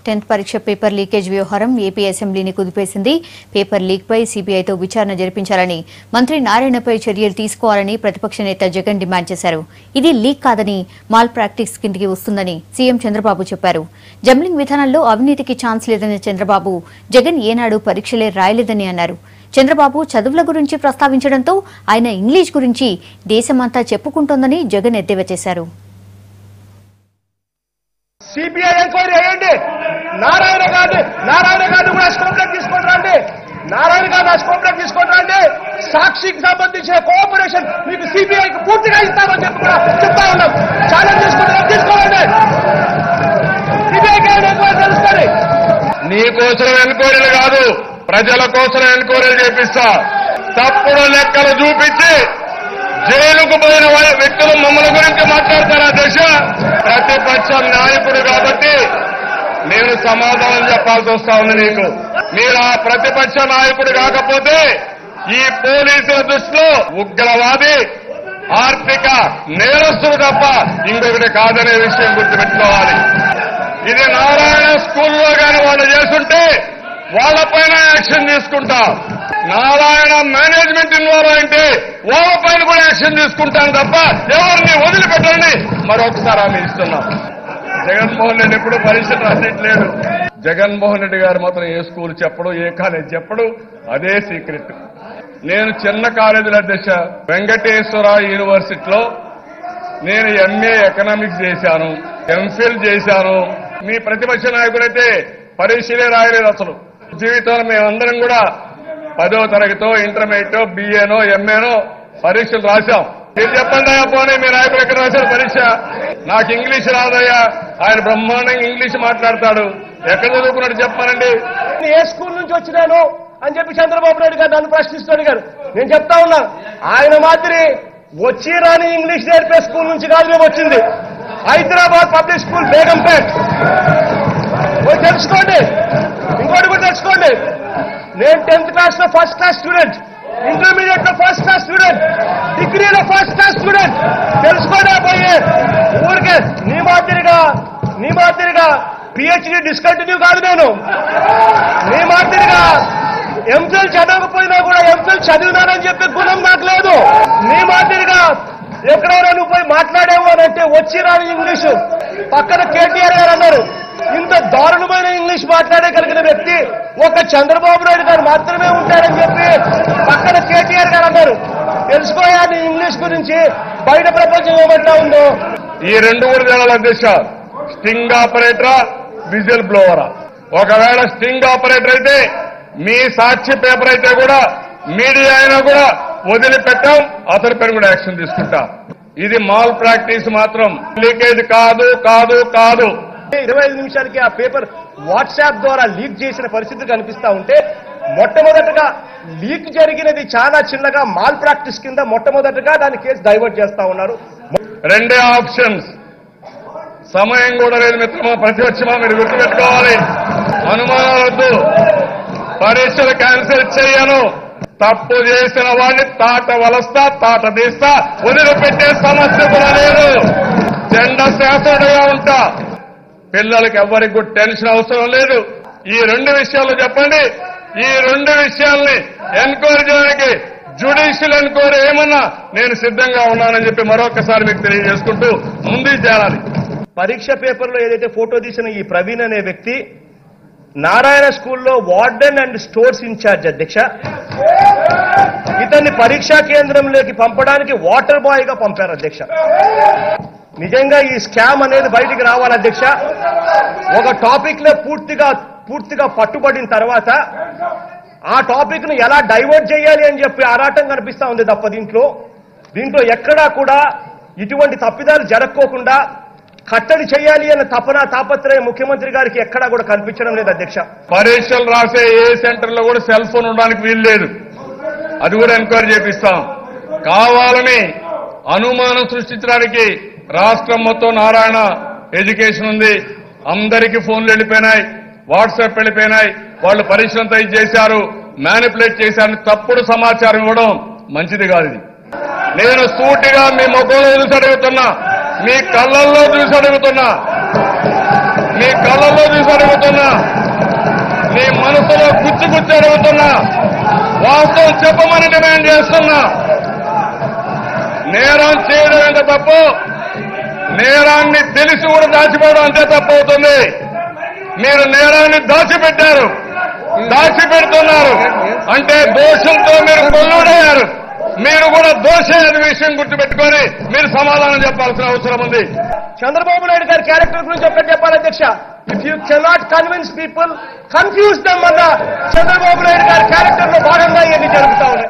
10th పరీక్ష paper leakage వ్యవహారం AP అసెంబ్లీని కుదిపేసింది. పేపర్ లీక్ పై సీబీఐతో విచారణ జరిపించాలని, మంత్రి నారాయణపై చర్యలు తీసుకోవాలని ప్రతిపక్ష నేత జగన్ డిమాండ్ చేశారు. ఇది లీక్ కాదని మాల్ ప్రాక్టీస్ కిందికి వస్తుందని సీఎం చంద్రబాబు చెప్పారు. జంబ్లింగ్ విధానంలో అవినీతికి ఛాన్స్ లేదన్న చంద్రబాబు, జగన్ ఏనాడు పరీక్షలే రాయలేదని అన్నారు. చంద్రబాబు చదువుల గురించి ప్రస్తావించడంతో ఆయన ఇంగ్లీష్ గురించి దేశమంతా చెప్పుకుంటోందని జగన్ ఎద్దేవా చేశారు. సిబిఐ ఎంక్వైరీ అయ్యండి. నారాయణ గారిని కూడా స్కోప్లోకి తీసుకొని రండి. నారాయణ గారిని స్కోప్లోకి తీసుకొని రండి. సాక్షికి సంబంధించిన కోఆపరేషన్ మీకు సిబిఐకి పూర్తిగా ఇస్తామని చెప్పి కూడా చెప్తా ఉన్నాం. ఛాలెంజ్ తీసుకుంటున్నాం, తీసుకోండి. సిబిఐకి ఎంక్వైరీ తెలుస్తుంది. నీ కోసం ఎన్క్వైరీలు కాదు, ప్రజల కోసం ఎన్క్వైరీలు చేపిస్తా. తప్పుడు లెక్కలు చూపించి జైలుకు పోయిన వ్యక్తులు మమ్మల్ని గురించి మాట్లాడతారా? దశ ప్రతిపక్ష నాయకుడు కాబట్టి నేను సమాధానం చెప్పాల్సి వస్తా ఉంది. నీకు మీరు ఆ ప్రతిపక్ష నాయకుడు కాకపోతే ఈ పోలీసుల దృష్టిలో ఉగ్రవాది, ఆర్థిక నేరస్తుడు తప్ప ఇంకొకటి కాదనే విషయం గుర్తుపెట్టుకోవాలి. ఇది నారాయణ స్కూల్లో కానీ వాళ్ళు చేస్తుంటే వాళ్ళపైన యాక్షన్ తీసుకుంటా. నారాయణ మేనేజ్మెంట్ ఇన్వాల్వ్ అయితే వాళ్ళపైన కూడా యాక్షన్ తీసుకుంటాను తప్ప ఎవరిని వదిలిపెట్టండి. మరొకసారి ఆమె ఇస్తున్నాం. జగన్మోహన్ రెడ్డి ఎప్పుడు పరీక్ష రాసేట్లేదు. జగన్మోహన్ రెడ్డి గారు మాత్రం ఏ స్కూల్ చెప్పడు, ఏ కాలేజ్ చెప్పడు, అదే సీక్రెట్. నేను చిన్న కాలేజీల అధ్యక్ష వెంకటేశ్వర యూనివర్సిటీలో నేను ఎంఏ ఎకనామిక్స్ చేశాను, ఎంఫిల్ చేశాను. మీ ప్రతిపక్ష నాయకుడైతే పరీక్షలే రాయలేదు. అసలు జీవితంలో మేమందరం కూడా 10వ తరగతో, ఇంటర్మీడియట్, బిఏనో, ఎంఏనో పరీక్షలు రాశాం. మీరు చెప్పండి అయ్యా, పోనీ మీ నాయకుడు ఎక్కడ రాశారు పరీక్ష? నాకు ఇంగ్లీష్ రాదయ్యా. ఆయన బ్రహ్మాండంగా ఇంగ్లీష్ మాట్లాడతాడు. ఎక్కడ చదువుకున్నాడు చెప్పానండి. ఏ స్కూల్ నుంచి వచ్చినాను అని చెప్పి చంద్రబాబు నాయుడు గారు నన్ను ప్రశ్నిస్తాడు గారు. నేను చెప్తా ఉన్నా, ఆయన మాదిరి వచ్చి రాని ఇంగ్లీష్ నేర్పే స్కూల్ నుంచి కాదు మేము వచ్చింది. Hyderabad public school Begumpet. తెలుసుకోండి, ఇంకోటి కూడా తెలుసుకోండి. నేను 10th క్లాస్ లో ఫస్ట్ క్లాస్ స్టూడెంట్, ఇంటర్మీడియట్ లో ఫస్ట్ క్లాస్ స్టూడెంట్, డిగ్రీలో ఫస్ట్ క్లాస్ స్టూడెంట్. తెలుసుకోండి పోయి ఊరికే నీ మాదిరిగా పిహెచ్డీ డిస్కంటిన్యూ కాదు. నేను నీ మాదిరిగా ఎంఫిల్ చదవకపోయినా కూడా ఎంఫిల్ చదివినానని చెప్పే గుణం నాకు లేదు. నీ మాదిరిగా ఎక్కడైనా నువ్వు పోయి మాట్లాడేవు అని అంటే వచ్చి రాని ఇంగ్లీషు. పక్కన కేటీఆర్ గారు అన్నారు, ఇంత దారుణమైన ఇంగ్లీష్ మాట్లాడగలిగిన వ్యక్తి ఒక చంద్రబాబు నాయుడు గారు మాత్రమే ఉంటారని చెప్పి పక్కన కేటీఆర్ గారు అన్నారు. తెలుసుకోయా నీ ఇంగ్లీష్ గురించి, బయట ప్రపంచం ఏమంటా ఉందో. ఈ రెండు కూడా తెలాలి అధ్యక్ష. స్టింగ్ ఆపరేటరా, విజిల్ బ్లోవరా? ఒకవేళ స్టింగ్ ఆపరేటర్ అయితే మీ సాక్షి పేపర్ అయితే కూడా మీడియా అయినా కూడా వదిలిపెట్టాం, అతని పైన కూడా యాక్షన్ తీసుకుంటా. ఇది మాల్ ప్రాక్టీస్ మాత్రం, లీకేజ్ కాదు కాదు కాదు. 25 నిమిషాలకి ఆ పేపర్ వాట్సాప్ ద్వారా లీక్ చేసిన పరిస్థితి కనిపిస్తా ఉంటే, మొట్టమొదటగా లీక్ జరిగినది చాలా చిన్నగా మాల్ ప్రాక్టీస్ కింద మొట్టమొదటగా దాని కేసు డైవర్ట్ చేస్తా ఉన్నారు. రెండే ఆప్షన్స్. సమయం కూడా లేదు మిత్రమా, ప్రతిపక్షమా, మీరు గుర్తుపెట్టుకోవాలి. అనుమానాలొద్దు. పరీక్షలు క్యాన్సిల్ చేయను. తప్పు చేసిన వాడిని తాట వలస్తా, తాట తీస్తా, వదిలిపెట్టే సమస్య కూడా లేదు. జెండా శాసనుడిగా ఉంటా. పిల్లలకి ఎవరికి కూడా టెన్షన్ అవసరం లేదు. ఈ రెండు విషయాలు చెప్పండి. ఈ రెండు విషయాల్ని ఎన్క్వైరీ చేయడానికి జ్యుడిషియల్ ఎన్క్వైరీ ఏమన్నా నేను సిద్ధంగా ఉన్నానని చెప్పి మరొకసారి మీకు తెలియజేసుకుంటూ ముందుకు చేరాలి. పరీక్ష పేపర్లో ఏదైతే ఫోటో తీసిన ఈ ప్రవీణ్ అనే వ్యక్తి నారాయణ స్కూల్లో వార్డెన్ అండ్ స్టోర్స్ ఇన్ఛార్జ్ అధ్యక్ష. ఇతన్ని పరీక్షా కేంద్రంలోకి పంపడానికి వాటర్ బాయ్ గా పంపారు అధ్యక్ష. నిజంగా ఈ స్కామ్ అనేది బయటికి రావాలి అధ్యక్ష. ఒక టాపిక్ లో పూర్తిగా పట్టుబడిన తర్వాత ఆ టాపిక్ ను ఎలా డైవర్ట్ చేయాలి అని చెప్పి ఆరాటం కనిపిస్తా ఉంది తప్ప దీంట్లో ఎక్కడా కూడా ఇటువంటి తప్పిదాలు జరగకోకుండా కట్టడి చేయాలి అన్న తాపత్రయం ముఖ్యమంత్రి గారికి ఎక్కడా కూడా కనిపించడం లేదు అధ్యక్ష. పరీక్షలు రాసే ఏ సెంటర్లో కూడా సెల్ ఫోన్ ఉండడానికి వీలు లేదు. అది కూడా ఎంక్వైరీ చేపిస్తాం. కావాలని అనుమానం సృష్టించడానికి రాష్ట్రం మొత్తం నారాయణ ఎడ్యుకేషన్ ఉంది. అందరికీ ఫోన్లు వెళ్ళిపోయినాయి, వాట్సాప్ వెళ్ళిపోయినాయి. వాళ్ళు పరీక్షలంతా ఇది చేశారు, మ్యానిపులేట్ చేశారని తప్పుడు సమాచారం ఇవ్వడం మంచిది కాదు. ఇది నేను సూటిగా మీ ముఖంలో చూసి అడుగుతున్నా, మీ కళ్ళల్లో చూసి అడుగుతున్నా. గుచ్చి అడుగుతున్నా. వాస్తవం చెప్పమని డిమాండ్ చేస్తున్నా. నేరం చేయడం ఎంత తప్పు, నేరాన్ని తెలిసి కూడా దాచిపోవడం అంతే తప్పు అవుతుంది. మీరు నేరాన్ని దాచిపెట్టారు, దాచిపెడుతున్నారు అంటే దోషంతో మీరు కొల్లుడయ్యారు. మీరు కూడా దోషే అనే విషయం గుర్తుపెట్టుకొని మీరు సమాధానం చెప్పాల్సిన అవసరం ఉంది. చంద్రబాబు నాయుడు గారి క్యారెక్టర్ గురించి ఒక్కటి చెప్పాలి అధ్యక్ష. If you cannot convince people, confuse them అన్న చంద్రబాబు నాయుడు గారి క్యారెక్టర్ లో భాగంగా ఇవన్నీ జరుగుతా ఉన్నాయి.